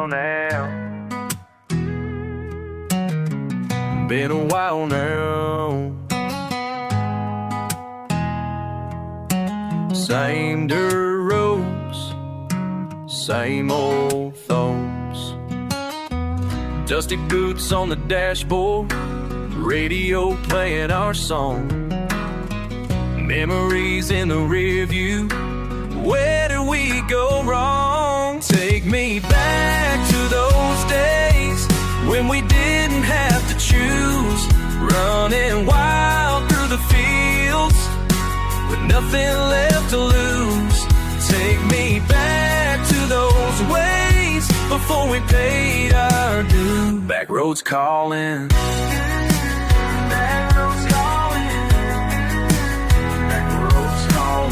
while now. Been a while now. Same dirt roads, same old thoughts. Dusty boots on the dashboard, radio playing our song. Memories in the rear view, where did we go wrong? Take me back to those days when we didn't have to choose, running wild through the fields with nothing left to lose. Take me back to those ways before we paid our due. Back roads calling, back roads calling, back roads calling,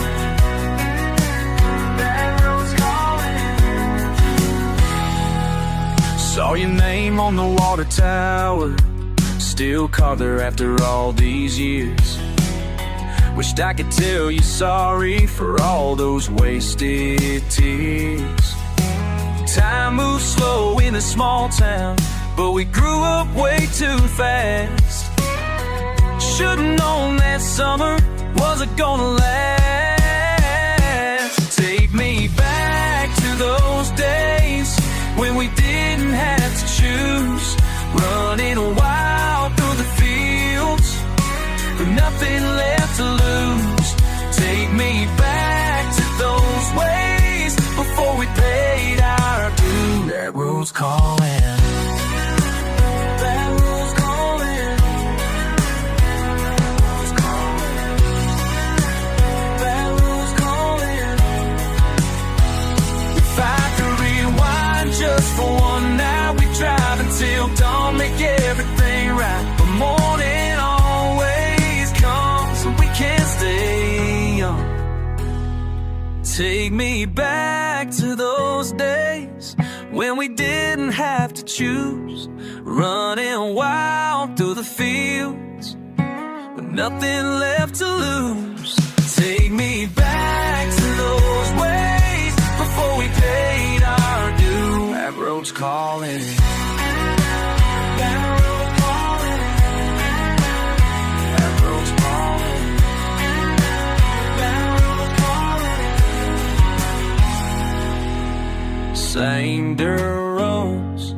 back roads calling. Saw your name on the water tower, still carved there after all these years. Wished I could tell you sorry for all those wasted tears. Time moves slow in a small town, but we grew up way too fast. Should've known that summer wasn't gonna last. Take me back to those days when we didn't have to choose, running wild through the fields with nothing left to lose. Take me back to those ways before we paid our due. That road's calling, that road's calling, that road's calling. If I could rewind just for one night, we'd drive until dawn, make everything right. But morning always comes and we can't stay young. Take me back to those days when we didn't have to choose, running wild through the fields with nothing left to lose. Take me back to those ways before we paid our due. That road's calling, that road's calling, that road's calling, that road's calling. Same dirt roads,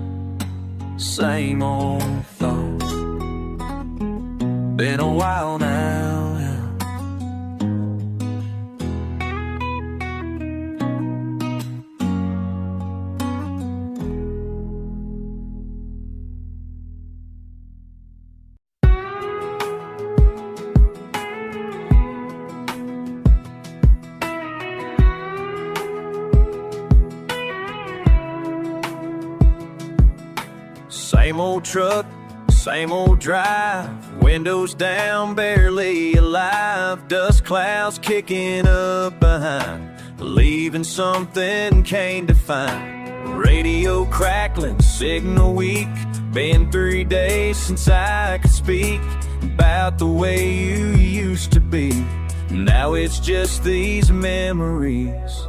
same old thoughts. Been a while now. Same old truck, same old drive, windows down, barely alive, dust clouds kicking up behind, leaving something can't define. Radio crackling, signal weak, been 3 days since I could speak about the way you used to be. Now it's just these memories.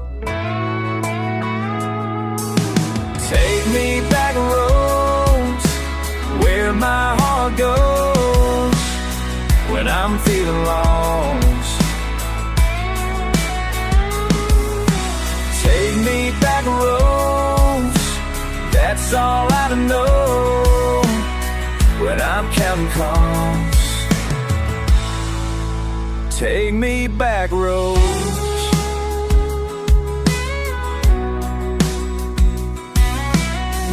Take me back roads where my heart goes when I'm feeling lost. Take me back roads, that's all I know when I'm counting costs. Take me back roads.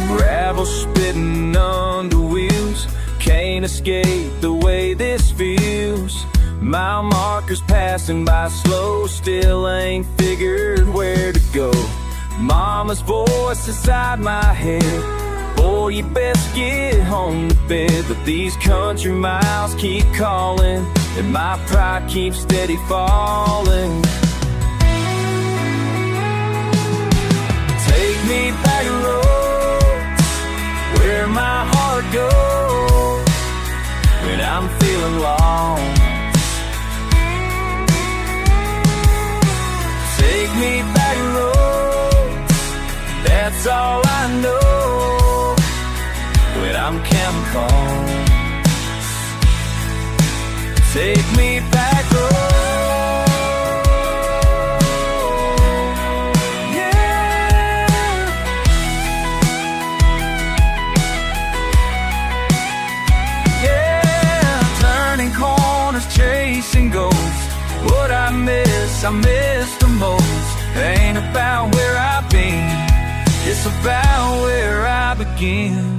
Gravel spitting under wheels, can't escape the way this feels. Mile markers passing by slow, still ain't figured where to go. Mama's voice inside my head, boy, you best get home to bed. But these country miles keep calling, and my pride keeps steady falling. Take me back roads where my heart goes when I'm feeling lost. Take me back roads, that's all I know I'm counting calls. Take me back home. Yeah, turning corners, chasing ghosts. What I miss the most. Ain't about where I've been, it's about where I begin.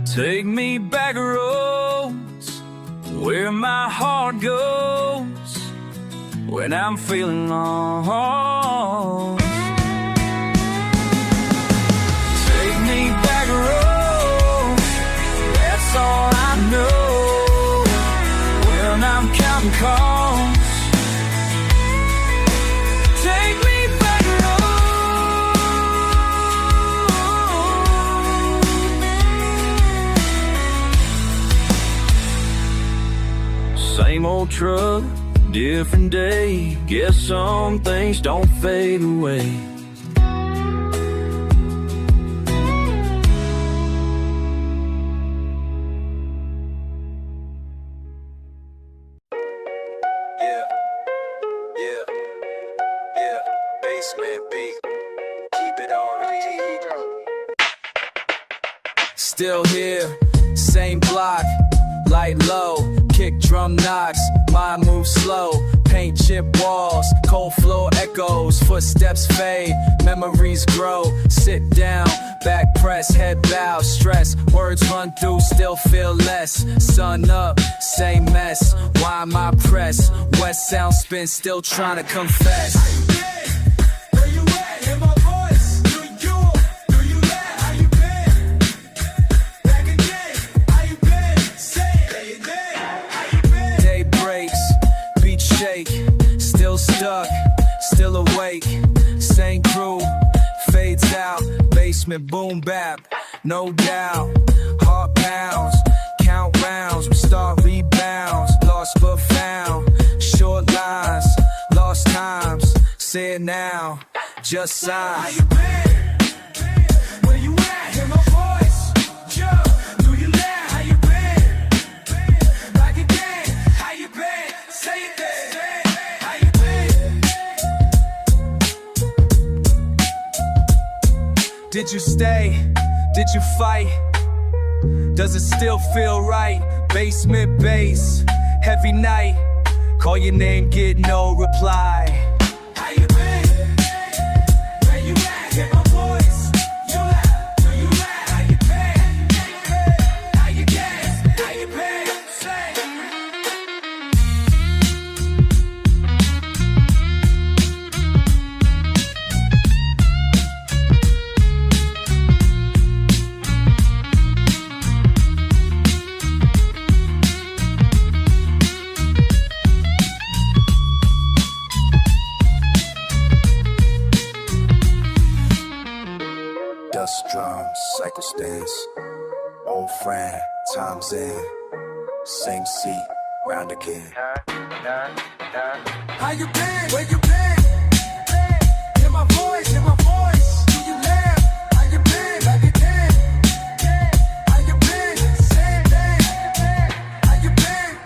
Take me back roads, where my heart goes when I'm feeling lost. Take me back roads, that's all I know. When I'm counting calls, take me back home. Same old truck, different day. Guess some things don't fade away. Still here, same block, light low, kick drum knocks, mind moves slow, paint chip walls, cold floor echoes, footsteps fade, memories grow, sit down, back press, head bow, stress, words run through, still feel less, sun up, same mess, why am I pressed, west sound spin, still trying to confess. Still stuck, still awake, same crew, fades out, basement boom bap, no doubt, heart pounds, count rounds, we start rebounds, lost but found, short lines, lost times, say it now, just signs. Did you stay? Did you fight? Does it still feel right? Basement bass, heavy night. Call your name, get no reply. How you been? Where you at? Hear my voice. You laugh, do you laugh? How you been? How you get? How you been? Say. Drums, cycle stance, old friend, time's in, same seat, round again. How you been? Where you been? Hear my voice, hear my voice. Do you laugh? How you been? Like it did. How you been? Same thing. How you been?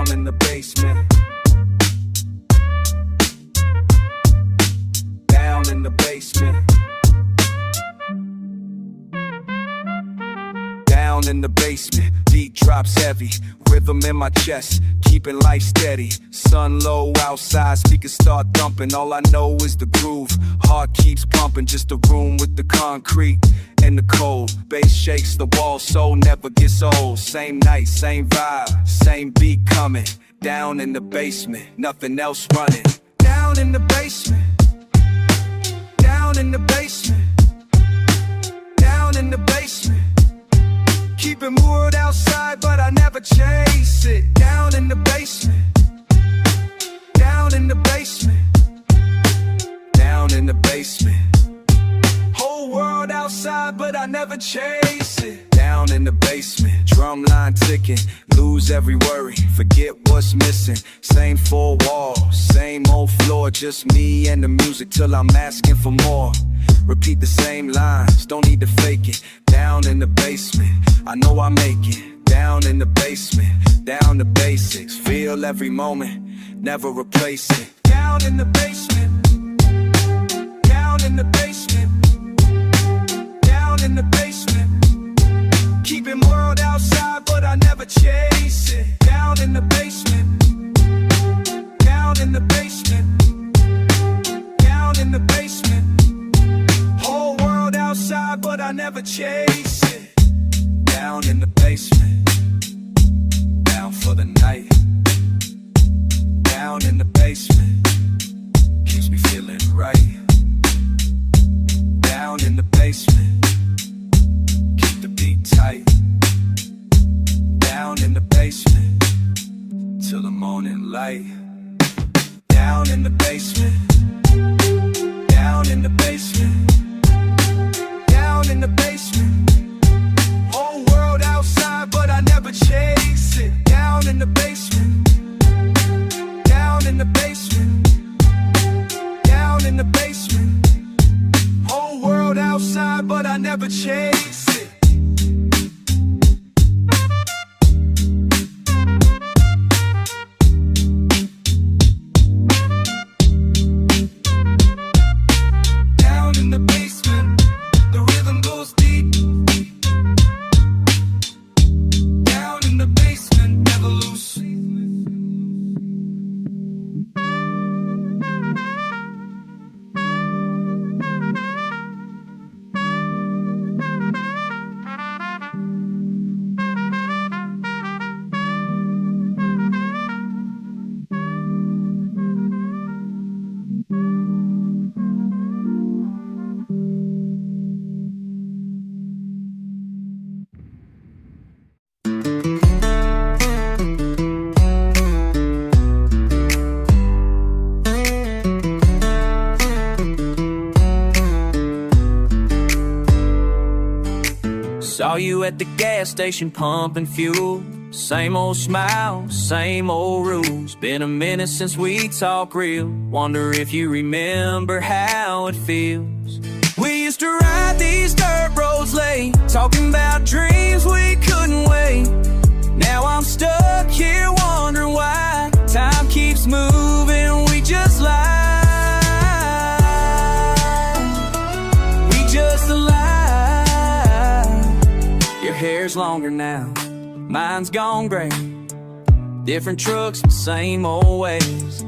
In the basement, down in the basement, down in the basement, beat drops heavy, rhythm in my chest, keeping life steady, sun low outside, speakers start thumping, all I know is the groove, heart keeps pumping, just a room with the concrete and the cold, bass shakes the wall, soul never gets old, same night, same vibe, same beat coming, down in the basement, nothing else running, down in the basement, down in the basement, outside, but I never chase it. Down in the basement, drum line ticking, lose every worry, forget what's missing. Same four walls, same old floor, just me and the music till I'm asking for more. Repeat the same lines, don't need to fake it. Down in the basement, I know I make it. Down in the basement, down to basics. Feel every moment, never replace it. Down in the basement, down in the basement, down in the basement. Keeping world outside, but I never chase it. Down in the basement, down in the basement, down in the basement. Whole world outside, but I never chase it. Down in the basement, down for the night. Down in the basement, keeps me feeling right. Down in the basement, keep the beat tight. Down in the basement, till the morning light. Down in the basement, down in the basement, down in the basement. Whole world outside, but I never chase it. Down in the basement, down in the basement, down in the basement. Whole world outside, but I never chase it. Down in the basement, the rhythm goes deep. Down in the basement, never lose sleep. Saw you at the gas station pumping fuel. Same old smile, same old rules. Been a minute since we talk real. Wonder if you remember how it feels. We used to ride these dirt roads late, talking about dreams we couldn't wait. Now I'm stuck here wondering why time keeps moving, we just lie. We just lie. Your hair's longer now, mine's gone gray. Different trucks, but same old ways.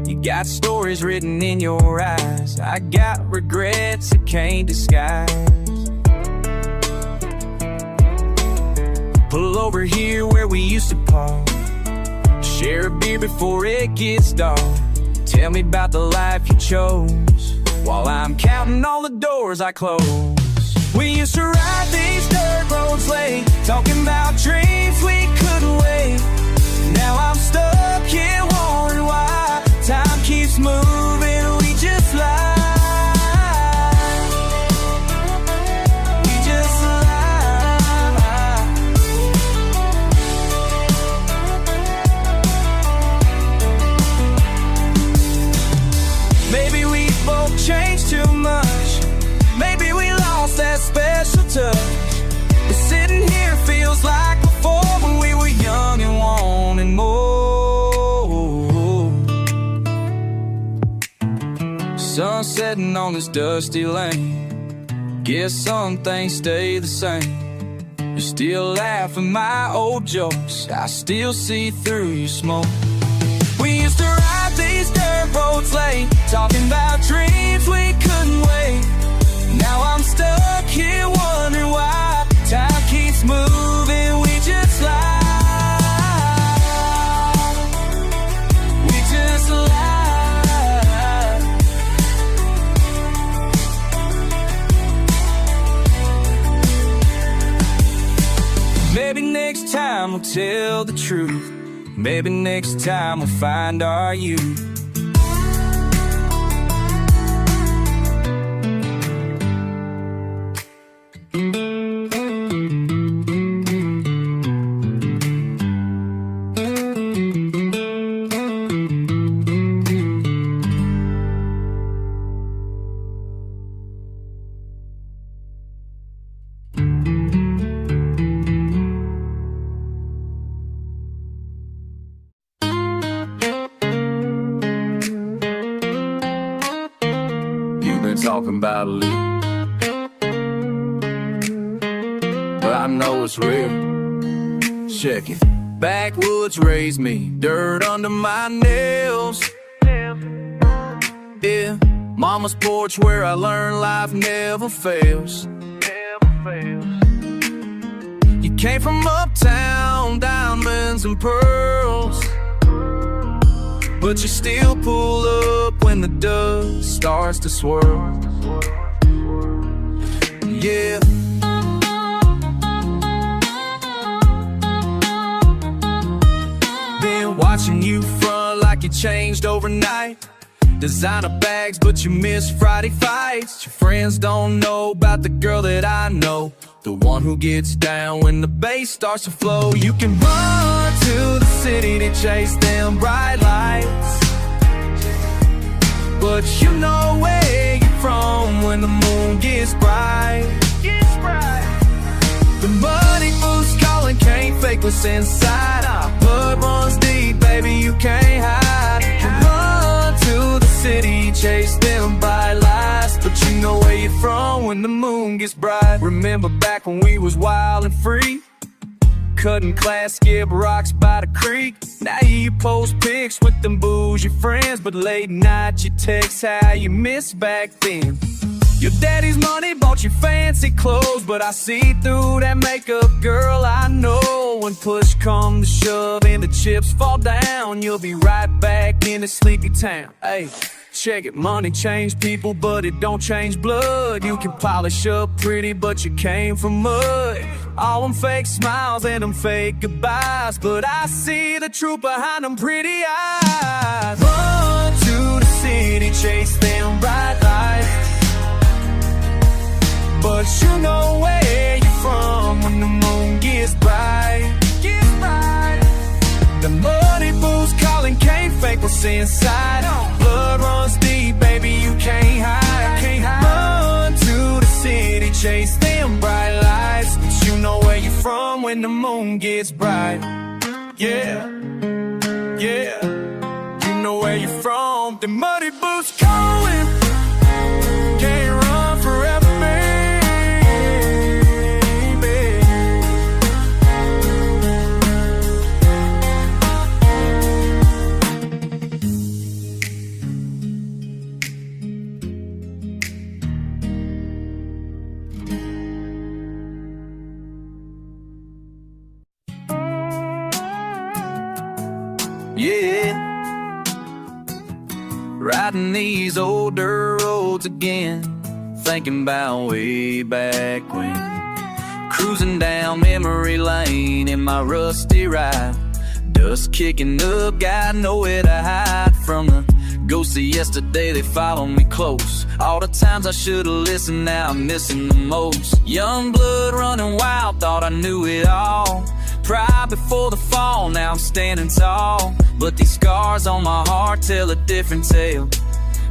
You got stories written in your eyes. I got regrets I can't disguise. Pull over here where we used to park, share a beer before it gets dark. Tell me about the life you chose, while I'm counting all the doors I close. We used to ride these dirt roads late, talking about dreams we couldn't wait. Now I'm stuck here wondering why time keeps moving, we just lie. We just lie. Maybe we both changed too much. Maybe we lost that special touch. But sitting here feels like before, when we were young and wanting more. Sun setting on this dusty lane. Guess some things stay the same. You still laugh at my old jokes, I still see through your smoke. We used to ride these dirt roads late, talking about dreams we couldn't wait. Now I'm stuck here wondering why time keeps moving, we just lie. We just lie. Maybe next time we'll tell the truth. Maybe next time we'll find our youth. been talking about a leak, but I know it's real. Check it. Backwoods raised me, dirt under my nails. Yeah, mama's porch where I learned life never fails. You came from uptown, diamonds and pearls, but you still pull up when the dust starts to swirl. Yeah. Been watching you front like you changed overnight. Designer bags, but you miss Friday fights. Your friends don't know about the girl that I know, the one who gets down when the bass starts to flow. You can run to the city to chase them bright lights, but you know where you're from when the moon gets bright. The muddy boots calling, can't fake what's inside. Blood runs deep, baby, you can't hide. You run to the city, chase them bright lights, but you know where you're from when the moon gets bright. Remember back when we was wild and free, cutting class, skip rocks by the creek. Now you post pics with them bougie friends, but late night you text how you miss back then. Your daddy's money bought you fancy clothes, but I see through that makeup, girl, I know. When push come to shove and the chips fall down, you'll be right back in the sleepy town. Hey, check it, money change people, but it don't change blood. You can polish up pretty, but you came from mud. All them fake smiles and them fake goodbyes, but I see the truth behind them pretty eyes. Run to the city, chase them bright lights, but you know where you're from when the moon gets bright. The muddy boots calling, can't fake what's inside. Blood runs deep, baby, you can't hide. Run to the city, chase them bright lights, but you know where you're from when the moon gets bright. Yeah, yeah, you know where you're from. The muddy boots calling, can't run forever, baby. Yeah, riding these older roads again, thinking about way back when, cruising down memory lane in my rusty ride, dust kicking up, got nowhere to hide from the ghosts of yesterday. They follow me close. All the times I should've listened, now I'm missing the most. Young blood running wild, thought I knew it all. Pride before the fall, now I'm standing tall. But these scars on my heart tell a different tale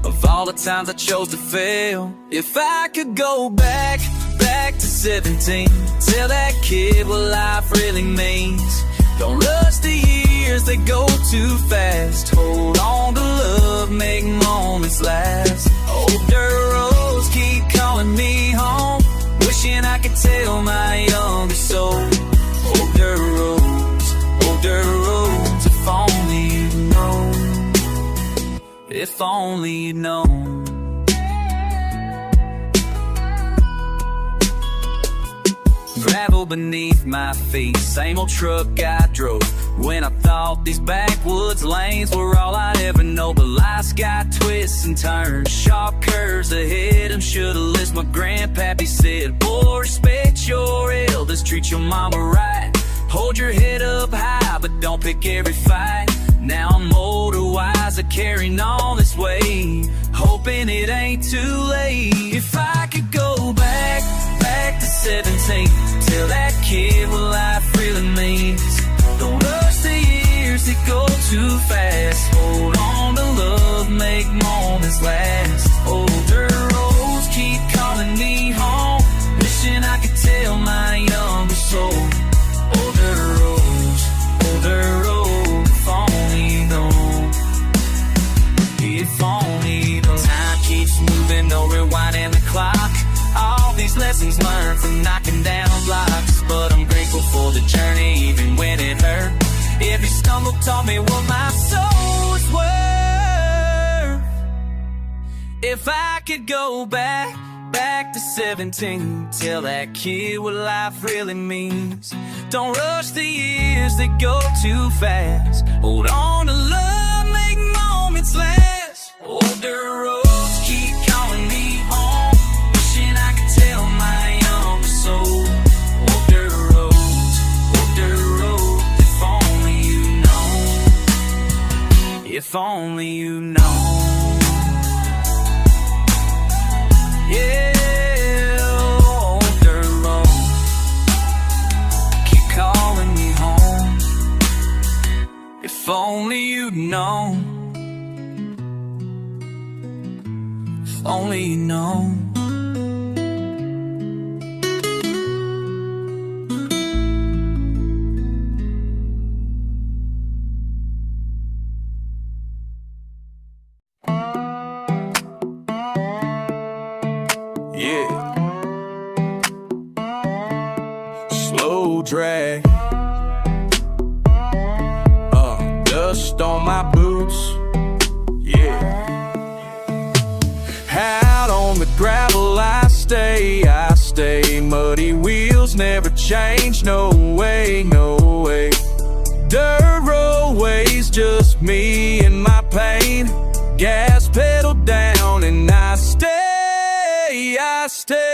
of all the times I chose to fail. If I could go back to 17, tell that kid what life really means. Don't rush the years, they go too fast. Hold on to love, make moments last. Old dirt roads keep calling me home, wishing I could tell my younger soul. Old dirt roads, if only you'd known, if only you'd known. Gravel beneath my feet, same old truck I drove when I thought these backwoods lanes were all I'd ever know. But life's got twists and turns, sharp curves ahead, and should've listened my grandpappy said. Boy, respect your elders, treat your mama right, hold your head up high, but don't pick every fight. Now I'm older, wiser, carrying on this way, hoping it ain't too late. If I could go back to 17, tell that kid what life really means. Don't rush the years, they go too fast. Hold on to love, make moments last. Older roads keep calling me home, wishing I could tell my younger soul. Older roads, if only known, if only known. Time keeps moving, no rewind. lessons learned from knocking down blocks, but I'm grateful for the journey even when it hurt. Every stumble taught me what my soul was worth. If I could go back to 17, tell that kid what life really means. Don't rush the years, they go too fast. Hold on to love, make moments last. Older roads keep calling me home, wishing I could tell my younger soul. Older roads, if only you know. If only you know. Yeah. If only you'd know. If only you know. Yeah. Slow drag. Dust on my boots, yeah. Out on the gravel I stay. Muddy wheels never change, no way, no way. Dirt roadways, just me and my pain. Gas pedal down and I stay.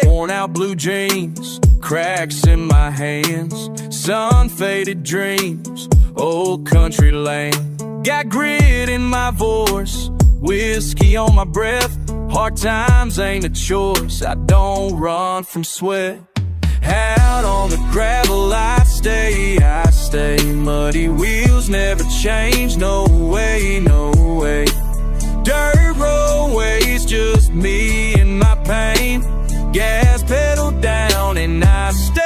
Worn out blue jeans, cracks in my hands, sun-faded dreams, old country lane. Got grit in my voice, whiskey on my breath. Hard times ain't a choice, I don't run from sweat. Out on the gravel I stay. Muddy wheels never change, no way, no way. Dirt roadways, just me and my pain. Gas pedal down and I stay.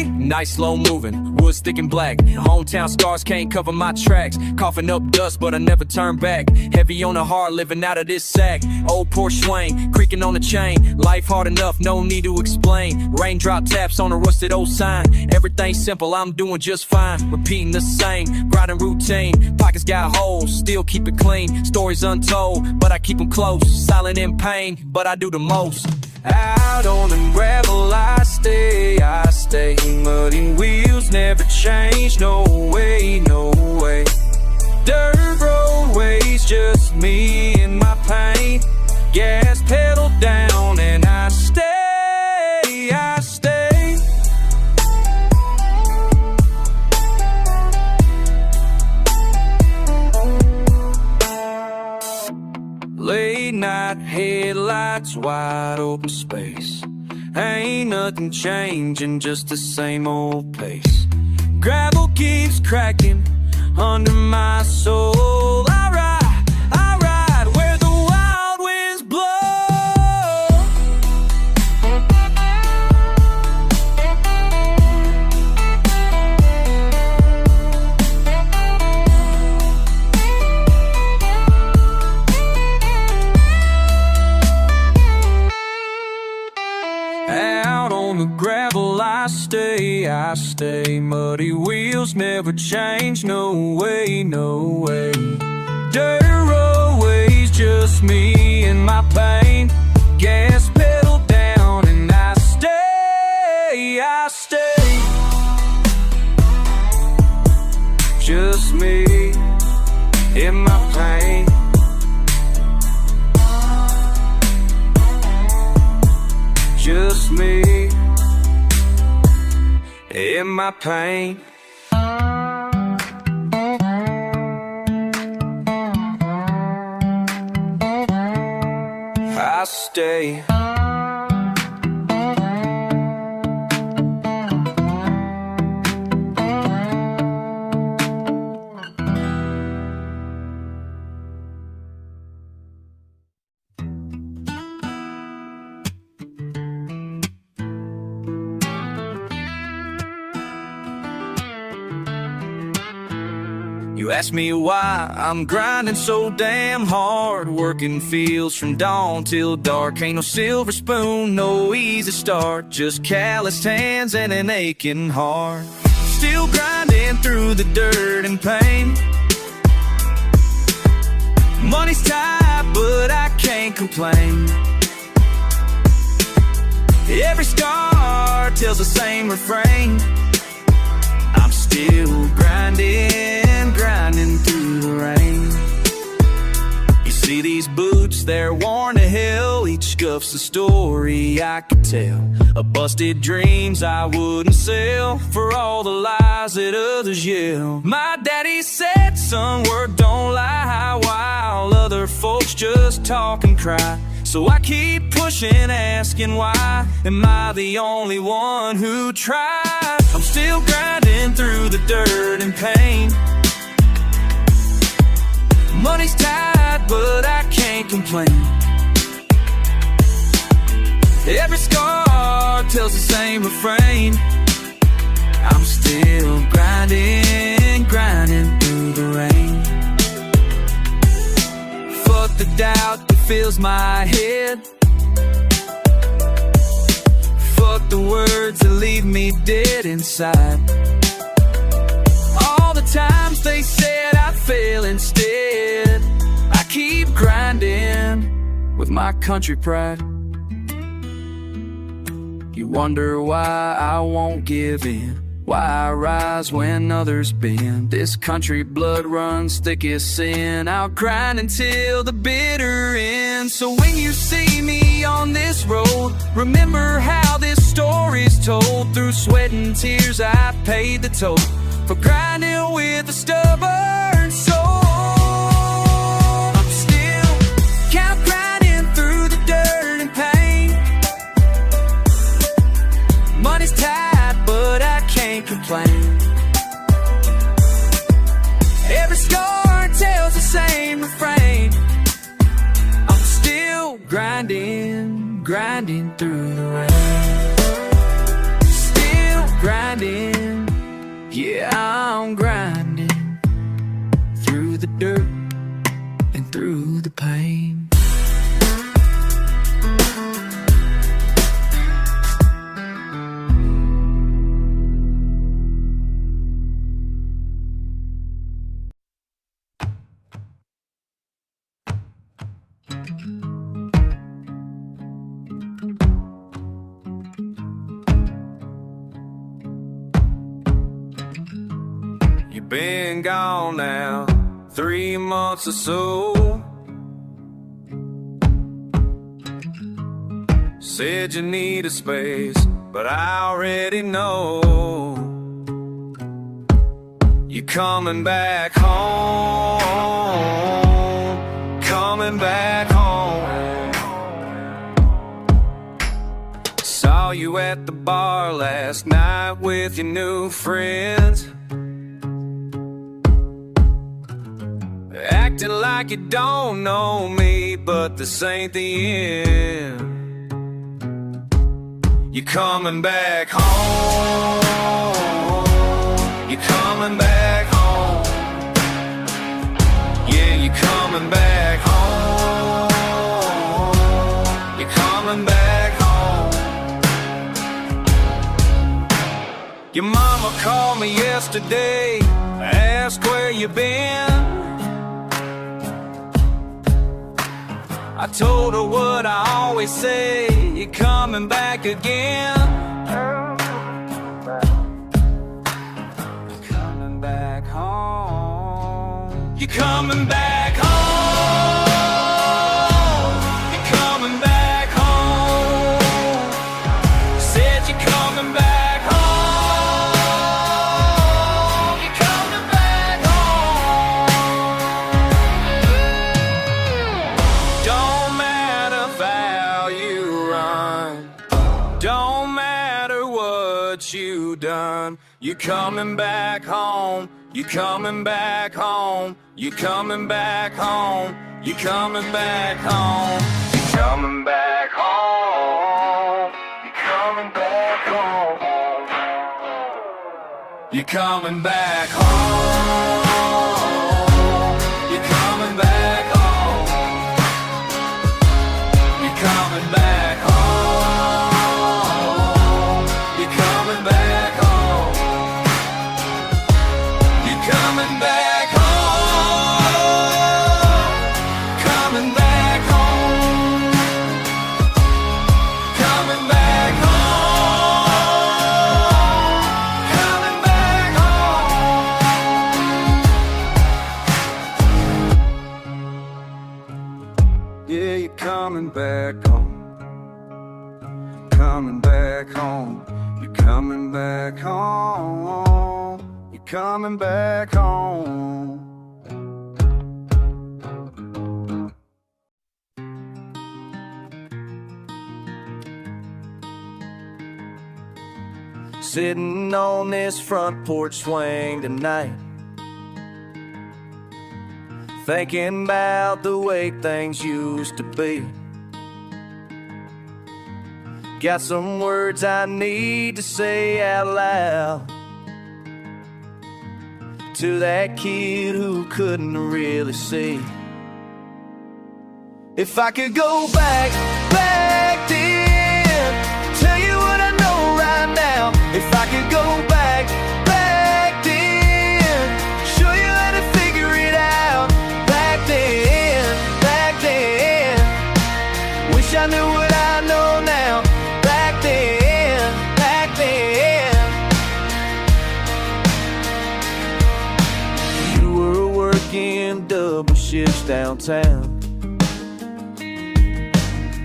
Nice slow moving, woods thick and black. Hometown scars can't cover my tracks. Coughing up dust but I never turn back. Heavy on the heart, living out of this sack. Old Porsche swing, creaking on the chain. Life hard enough, no need to explain. Raindrop taps on a rusted old sign. Everything's simple, I'm doing just fine. Repeating the same, grinding routine. Pockets got holes, still keep it clean. Stories untold, but I keep them close. Silent in pain, but I do the most. Out on the gravel I stay. Muddy wheels never change, no way, no way. Dirt roadways, just me and my pain. Gas pedal down and I stay. Late night headlights, wide open space. Ain't nothing changing, just the same old pace. Gravel keeps cracking under my soul. I ride where the wild winds blow. Out on the gravel I stay. Muddy wheels never change, no way, no way. Dirt roadways, just me and my pain. Gas pedal down and I stay. Just me in my pain. Just me in my pain. I stay. You ask me why I'm grinding so damn hard, working fields from dawn till dark. Ain't no silver spoon, no easy start, just calloused hands and an aching heart. Still grinding through the dirt and pain. Money's tight, but I can't complain. Every scar tells the same refrain. I'm still grinding, grinding through the rain. You see these boots, they're worn to hell. Each scuff's a story I could tell, of busted dreams I wouldn't sell for all the lies that others yell. My daddy said, son, work don't lie, while other folks just talk and cry. So I keep pushing, asking why am I the only one who tried? I'm still grinding through the dirt and pain. Money's tight, but I can't complain. Every scar tells the same refrain. I'm still grinding, grinding through the rain. Fuck the doubt that fills my head. Fuck the words that leave me dead inside. All the times they said I'd fail instead. I keep grinding with my country pride. You wonder why I won't give in, why I rise when others bend. This country blood runs thick as sin. I'll grind until the bitter end. So when you see me on this road, remember how this story's told. Through sweat and tears I paid the toll for grinding with a stubborn soul. I'm still count grinding through the dirt and pain. Money's tight, but I can't complain. Every scar tells the same refrain. I'm still grinding, grinding through the rain. Still grinding, yeah, I'm grinding through the dirt and through the pain. You've been gone now 3 months or so. Said you need a space, but I already know you're coming back home, coming back home. Saw you at the bar last night with your new friends, acting like you don't know me, but this ain't the end. You're coming back home, you're coming back home. Yeah, you're coming back home, you're coming back home. Your mama called me yesterday, asked where you been. I told her what I always say, you're coming back again. You're coming back home. You're coming back home. You're coming back home. Said you're coming back home. You're coming back home. Don't matter how you run, don't matter what you done. You're coming back home. You're coming back home. You're coming back home. You're coming back home. You're coming back home. You're coming back home. You're coming back home. Yeah, you're coming back home. Coming back home. You're coming back home. You're coming back home. Sitting on this front porch swing tonight, thinking about the way things used to be. Got some words I need to say out loud to that kid who couldn't really see. If I could go back then, tell you what I know right now. If I could go back then, show you how to figure it out. Back then, wish I knew what I know now. Back then, you were working double shifts downtown,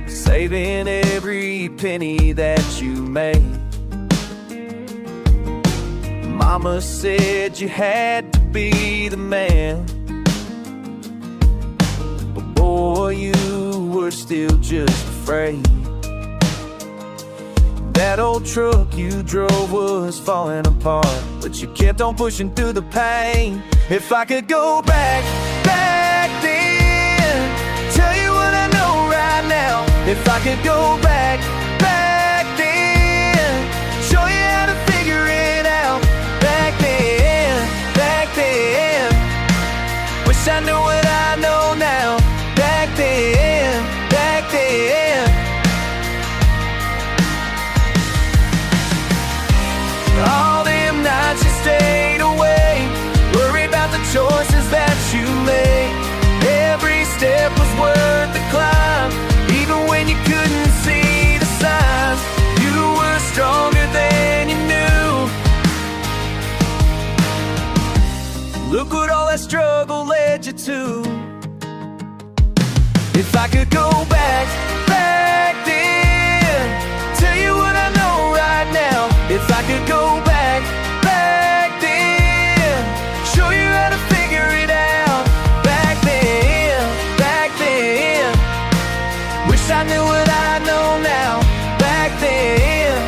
saving every penny that you made. Mama said you had to be the man, but boy, you were still just afraid. That old truck you drove was falling apart, but you kept on pushing through the pain. If I could go back then, tell you what I know right now. If I could go back then, show you how to figure it out. Back then, wish I knew what I know now. Back then, all them nights you stayed away, worried about the choices that you made. Every step was worth the climb, even when you couldn't see the signs. You were stronger than you knew. Look what all that struggle led you to. If I could go back then, tell you what I know right now. If I could go back then, show you how to figure it out. Back then, wish I knew what I know now. Back then,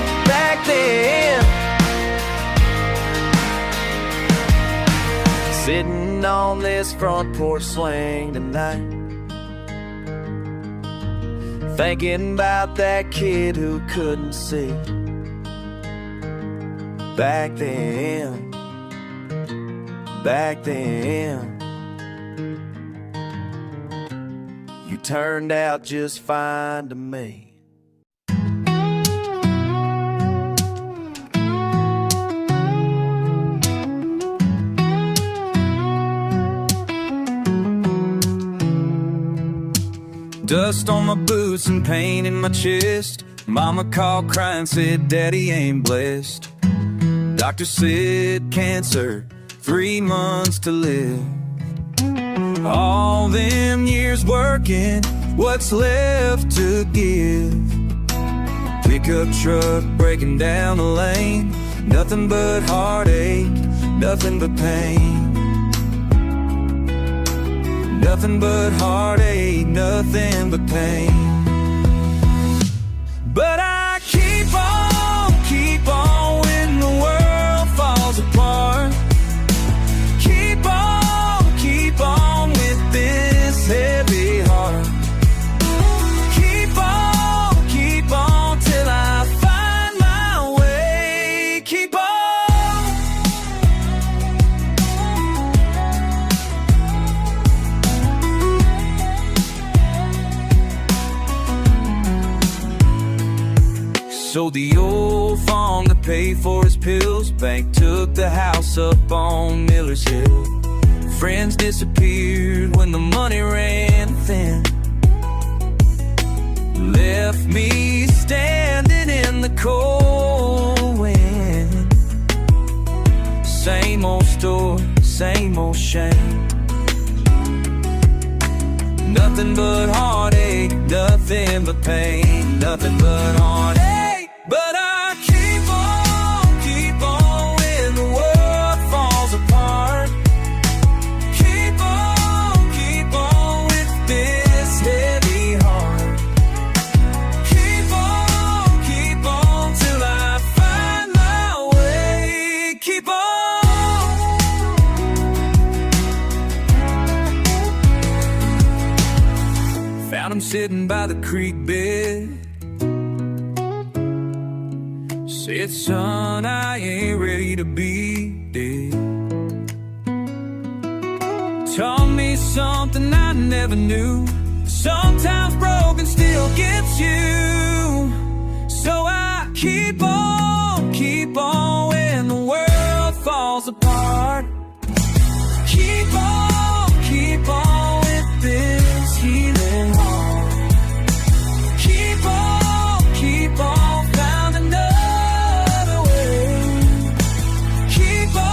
sitting on this front porch swing tonight, thinking about that kid who couldn't see. Back then, you turned out just fine to me. Dust on my boots and pain in my chest. Mama called crying, said daddy ain't blessed. Doctor said cancer, 3 months to live. All them years working, what's left to give? Pickup truck breaking down the lane, nothing but heartache, nothing but pain. Nothing but heartache, nothing but pain. But I keep on when the world falls apart. Keep on with this heavy heart. Keep on till I find my way. Keep on. Sold the old farm to pay for his pills. Bank took the house up on Miller's Hill. Friends disappeared when the money ran thin. Left me standing in the cold wind. Same old story, same old shame. Nothing but heartache, nothing but pain, nothing but heartache. But I keep on when the world falls apart. Keep on with this heavy heart. Keep on till I find my way. Keep on. Found him sitting by the creek bed. Said, son, I ain't ready to be dead. Taught me something I never knew. Sometimes broken still gets you. So I keep on when the world falls apart. Keep on with this healing heart. Keep on, found another way. Keep on.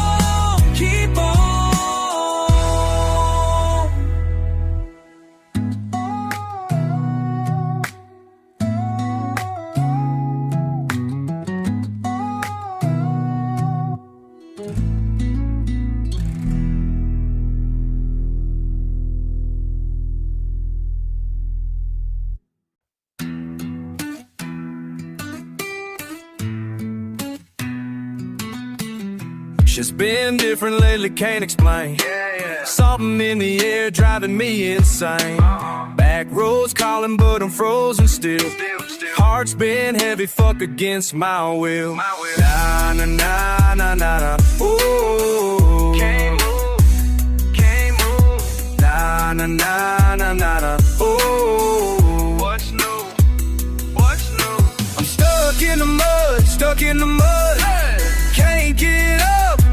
She's been different lately, can't explain. Something in the air driving me insane. Back roads calling, but I'm frozen still. Heart's been heavy, fuck against my will. Na na na na na na. Ooh. Can't move. Na na na na na na. Ooh. What's new? I'm stuck in the mud.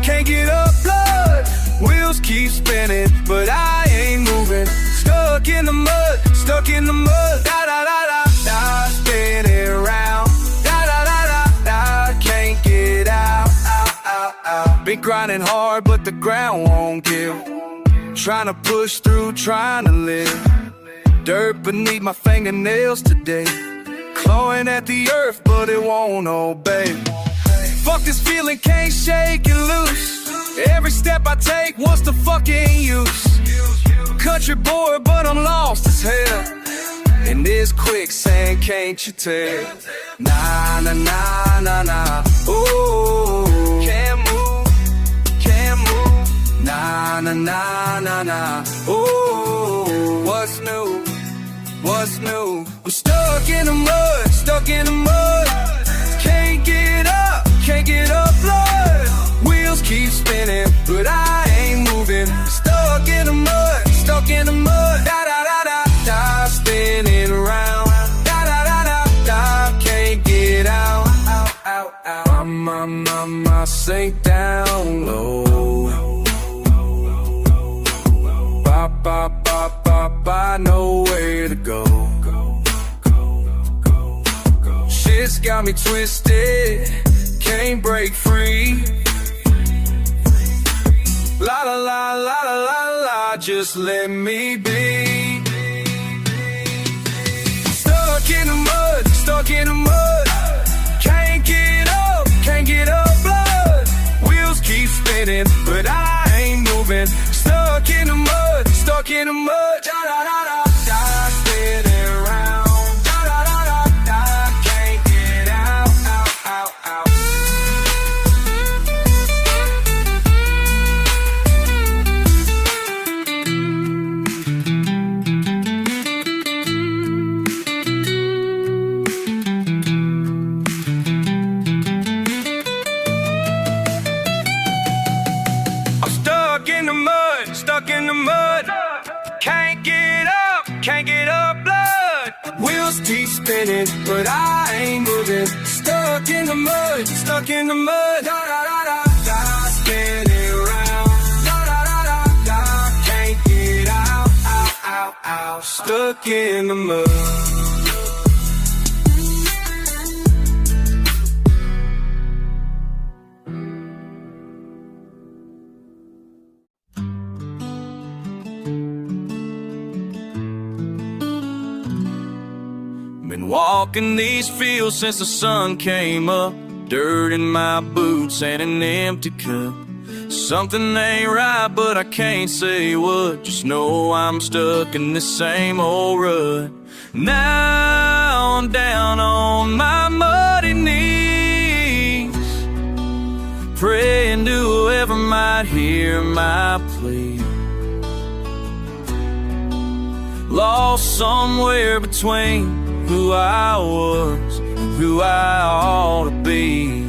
Can't get up, blood. Wheels keep spinning, but I ain't moving. Stuck in the mud. Da da da da da, spinning around. Da da da da da, can't get out. Been grinding hard, but the ground won't give. Trying to push through, trying to live. Dirt beneath my fingernails today. Clawing at the earth, but it won't obey. Fuck this feeling, can't shake it loose. Every step I take, what's the fucking use? Country boy, but I'm lost as hell. In this quicksand, can't you tell? Nah, nah, nah, nah, nah. Ooh, can't move. Nah, nah, nah, nah, nah. Ooh, what's new? I'm stuck in the mud. Can't get up, blood. Wheels keep spinning, but I ain't moving. Stuck in the mud. Da da da da da, spinning around. Da da da da da, can't get out. I sink down low. I know where to go. Shit's got me twisted, can't break free. La la la la la la la, just let me be. Stuck in the mud. Can't get up, blood. Wheels keep spinning, but I ain't moving. Stuck in the mud. Da da da da da, spinning around. Da da da da da, can't get out. I'm stuck in the mud. Can't get up, blood. Wheels keep spinning, but I ain't moving. Stuck in the mud. Da da da da da, spinning around. Da da da da da, can't get out. Stuck in the mud. Been walking these fields since the sun came up, dirt in my boots and an empty cup. Something ain't right, but I can't say what. Just know I'm stuck in this same old rut. Now I'm down on my muddy knees, praying to whoever might hear my plea. Lost somewhere between who I was and who I ought to be.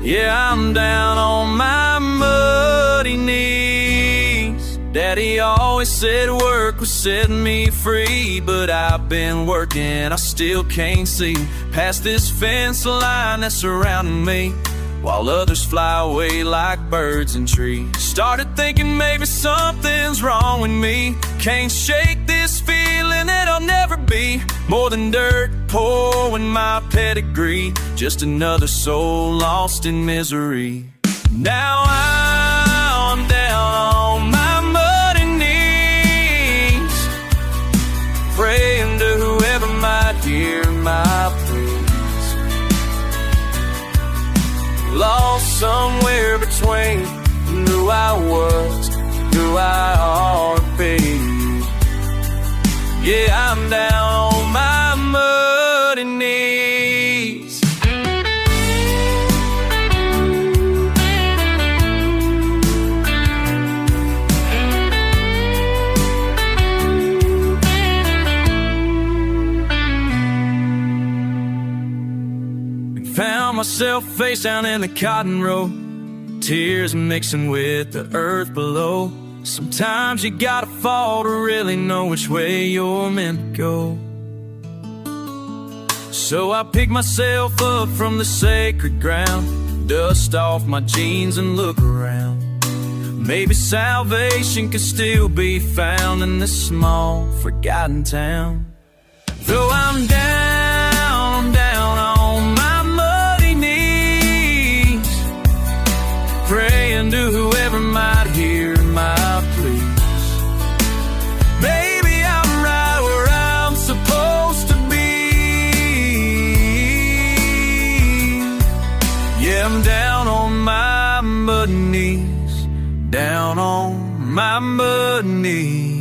Yeah, I'm down on my muddy knees. Daddy always said work was setting me free, but I've been working, I still can't see past this fence line that's surrounding me, while others fly away like birds in trees. Started thinking maybe something's wrong with me. Can't shake this feeling that I'll never be more than dirt poor in my pedigree. Just another soul lost in misery. Now I'm down on my muddy knees, praying to whoever might hear my pleas. Lost somewhere between who I was, who I ought to be. Yeah, I'm down on my muddy knees. Found myself face down in the cotton row, tears mixing with the earth below. Sometimes you gotta fall to really know which way you're meant to go. So I pick myself up from the sacred ground, dust off my jeans and look around. Maybe salvation could still be found in this small, forgotten town. Though I'm down on my muddy knees, praying to whoever might hear my pleas. Maybe I'm right where I'm supposed to be. Yeah, I'm down on my muddy knees, down on my muddy knees.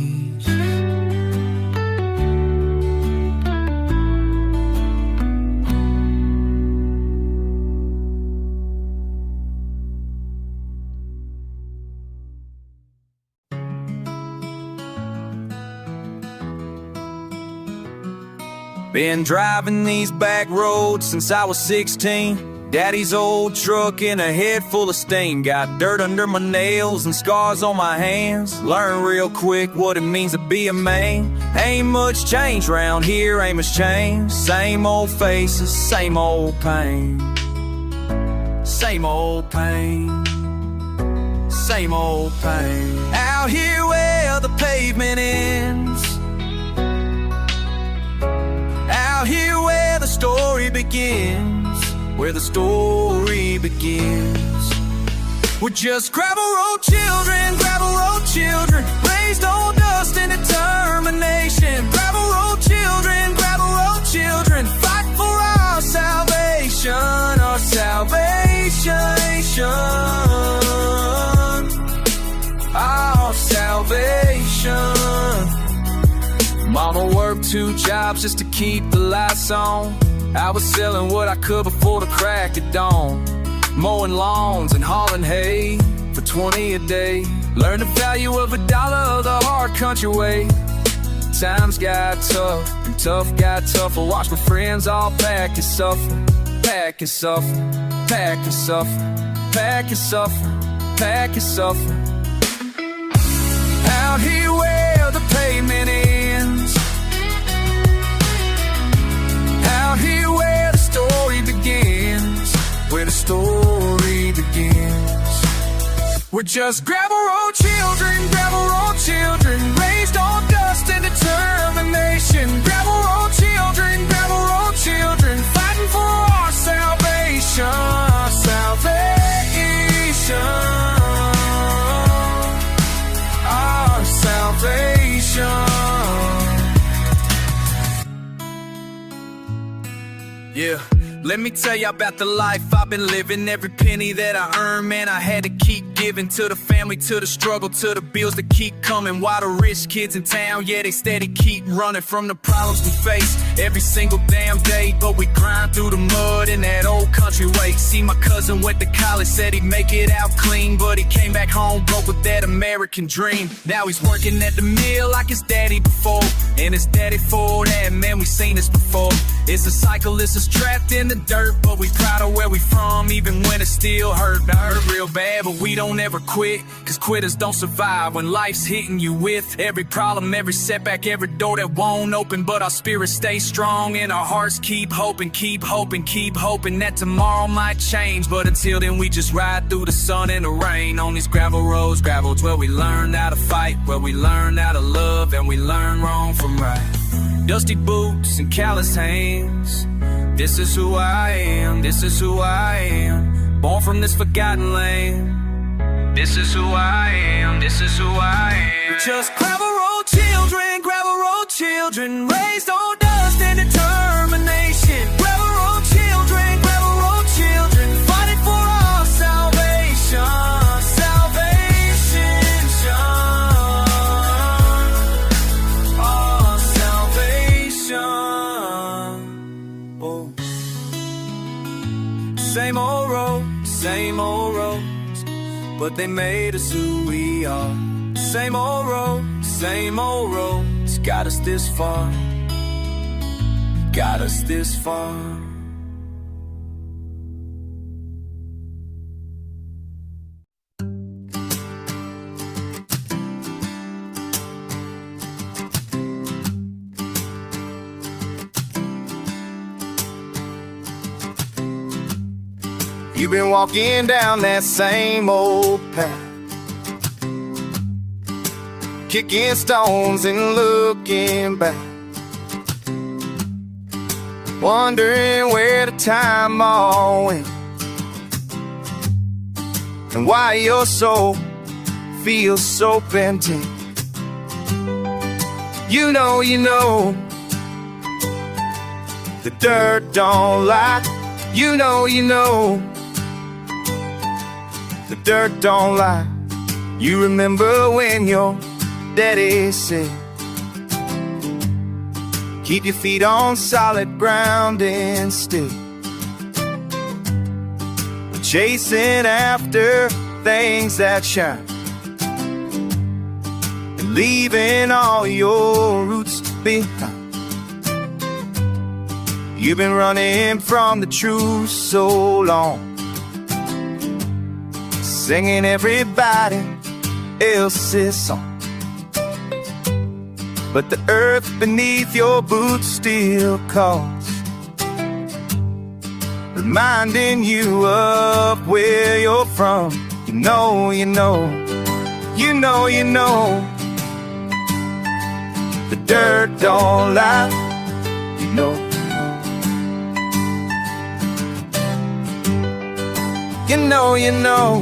Been driving these back roads since I was 16. Daddy's old truck in a head full of steam. Got dirt under my nails and scars on my hands. Learned real quick what it means to be a man. Ain't much change round here, ain't much change. Same old faces, same old pain. Same old pain. Same old pain. Out here where the pavement ends, out here where the story begins, where the story begins. We're just gravel road children, raised on dust and determination. Gravel road children, fight for our salvation, our salvation, our salvation. Mama worked 2 jobs just to keep the lights on. I was selling what I could before the crack of dawn, mowing lawns and hauling hay for 20 a day. Learned the value of $1 the hard country way. Times got tough and tough got tougher. Watched my friends all pack and suffer, pack and suffer, pack and suffer, pack and suffer, pack and suffer. Out here where the pavement ends, out here where the story begins, where the story begins. We're just gravel road children, raised on dust and determination. Gravel road children, fighting for our salvation, our salvation, our salvation. Yeah, let me tell you about the life I've been living. Every penny that I earned, man, I had to keep giving. To the family, to the struggle, to the bills that keep coming. While the rich kids in town, yeah, they steady keep running from the problems we face every single damn day. But we grind through the mud in that old country way. See, my cousin went to college, said he'd make it out clean, but he came back home broke with that American dream. Now he's working at the mill like his daddy before, and his daddy Ford, and man, we seen this before. It's a cycle, it's us trapped in the dirt, but we proud of where we from, even when it still hurt. I hurt real bad, but we don't ever quit, cause quitters don't survive when life's hitting you with every problem, every setback, every door that won't open. But our spirits stay strong and our hearts keep hoping, keep hoping, keep hoping that tomorrow might change. But until then, we just ride through the sun and the rain on these gravel roads, where we learn how to fight, where we learn how to love, and we learn wrong from right. Dusty boots and calloused hands, this is who I am, this is who I am. Born from this forgotten land, this is who I am, this is who I am. Just gravel road children, raised on dust and determination. Gravel road children, fighting for our salvation, our salvation. Oh. Same old roads, but they made us who we are. Same old roads, got us this far, got us this far. You've been walking down that same old path, kicking stones and looking back, wondering where the time all went, and why your soul feels so bent in. You know, the dirt don't lie. You know, the dirt don't lie. You remember when your daddy said, keep your feet on solid ground and still, chasing after things that shine, and leaving all your roots behind. You've been running from the truth so long, singing everybody else's song, but the earth beneath your boots still calls, reminding you of where you're from. You know, the dirt don't lie. You know,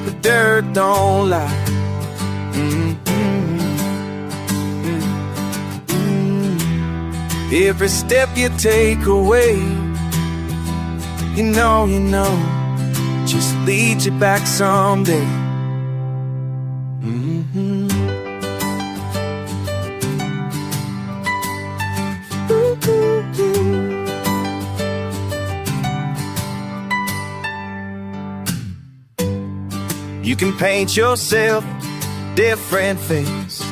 the dirt don't lie. Every step you take away, you know, just leads you back someday. You can paint yourself different face,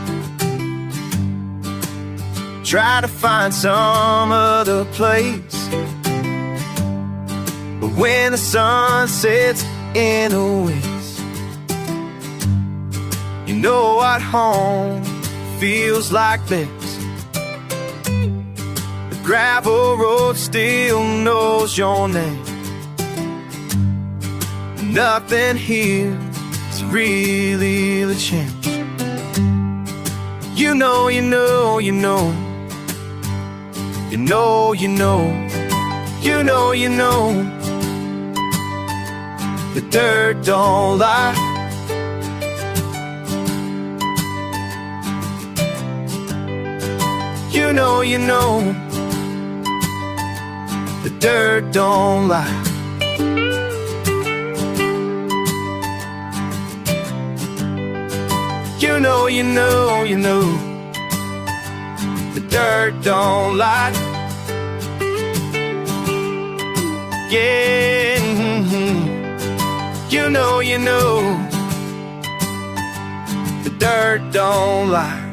try to find some other place, but when the sun sets in the west, you know what home feels like best. The gravel road still knows your name. Nothing here is really the change. You know, the dirt don't lie. You know, dirt don't lie. You know, you know, you know, the dirt don't lie. Yeah, you know, the dirt don't lie.